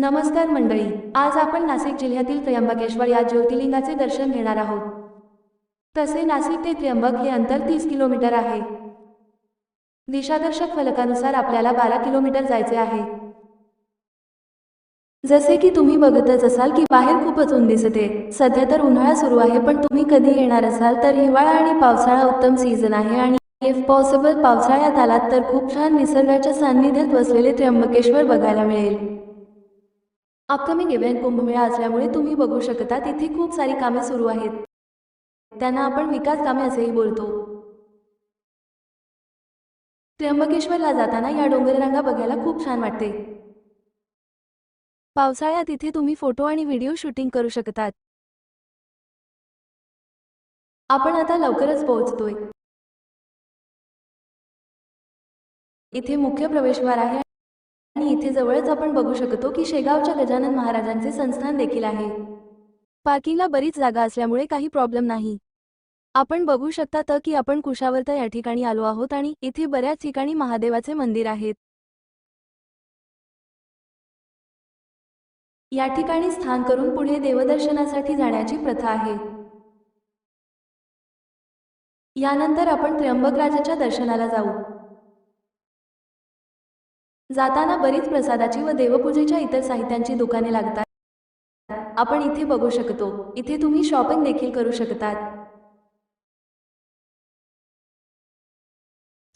नमस्कार मंडळी, आज आपण नाशिक जिल्ह्यातील त्र्यंबकेश्वर या ज्योतिर्लिंगाचे दर्शन घेणार आहोत। तसे नाशिक ते त्र्यंबक हे अंतर 30 किलोमीटर आहे। दिशादर्शक फलकानुसार आपल्याला 12 किलोमीटर जायचे आहे। जसे की तुम्ही बघतच असाल की बाहेर खूपच ऊन दिसते। सध्या तर उन्हाळा सुरू आहे, पण तुम्ही कधी येणार असाल तर हिवाळा आणि पावसाळा उत्तम सीझन आहे आणि इफ पॉसिबल पावसाळ्यात आलात तर खूप छान निसर्गाच्या सान्निध्यात बसलेले त्र्यंबकेश्वर बघायला मिळेल। अपकमिंग इव्हेंट कुंभमेळा असल्यामुळे तुम्ही बघू शकता तिथे खूप सारी कामे सुरू आहेत। त्यांना आपण विकास कामे असेही बोलतो। त्र्यंबकेश्वरला जाताना या डोंगररांगा बघायला खूप छान वाटते। पावसाळ्यात इथे तुम्ही फोटो आणि व्हिडिओ शूटिंग करू शकतात। आपण आता लवकरच पोहोचतोय। इथे मुख्य प्रवेशद्वार आहे आणि इथे जवळच आपण बघू शकतो की शेगावच्या गजानन महाराजांचे संस्थान देखील आहे। पार्किंगला बरीच जागा असल्यामुळे काही प्रॉब्लेम नाही। आपण बघू शकता की आपण कुशावर्त या ठिकाणी आलो आहोत आणि इथे बऱ्याच ठिकाणी महादेवाचे मंदिर आहेत। या ठिकाणी स्थान करून पुढे देवदर्शनासाठी जाण्याची प्रथा आहे। यानंतर आपण त्र्यंबकराजाच्या दर्शनाला जाऊ। जाताना बरीच प्रसादाची व देवपूजेच्या इतर साहित्यांची दुकाने लागतात। आपण इथे बघू शकतो, इथे तुम्ही शॉपिंग देखील करू शकतात।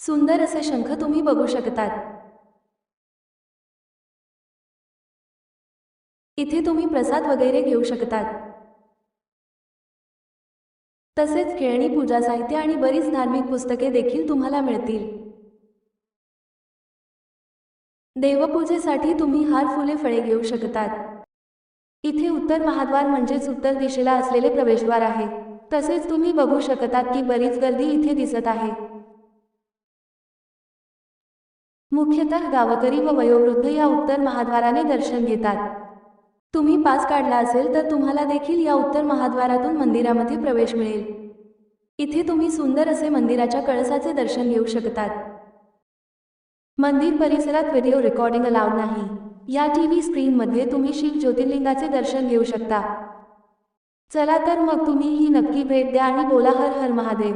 सुंदर असे शंख तुम्ही बघू शकतात। इथे तुम्ही प्रसाद वगैरे घेऊ शकतात। तसेच खेळणी, पूजा साहित्य आणि बरीच धार्मिक पुस्तके देखील तुम्हाला मिळतील। देवपूजेसाठी तुम्ही हार, फुले, फळे घेऊ शकतात। इथे उत्तर महाद्वार म्हणजेच उत्तर दिशेला असलेले प्रवेशद्वार आहे। तसेच तुम्ही बघू शकतात की बरीच गर्दी इथे दिसत आहे। मुख्यतः गावकरी व वयोवृद्ध या उत्तर महाद्वाराने दर्शन घेतात। तुम्ही पास काढला असेल तर तुम्हाला देखील या उत्तर महाद्वारातून मंदिरामध्ये प्रवेश मिळेल। इथे तुम्ही सुंदर असे मंदिराच्या कळसाचे दर्शन घेऊ शकतात। मंदिर परिसरात व्हिडिओ रेकॉर्डिंग अलाउड नाही। या टीव्ही स्क्रीनमध्ये तुम्ही शिव ज्योतिर्लिंगाचे दर्शन घेऊ शकता। चला तर मग तुम्ही ही नक्की भेट द्या आणि बोला हर हर महादेव।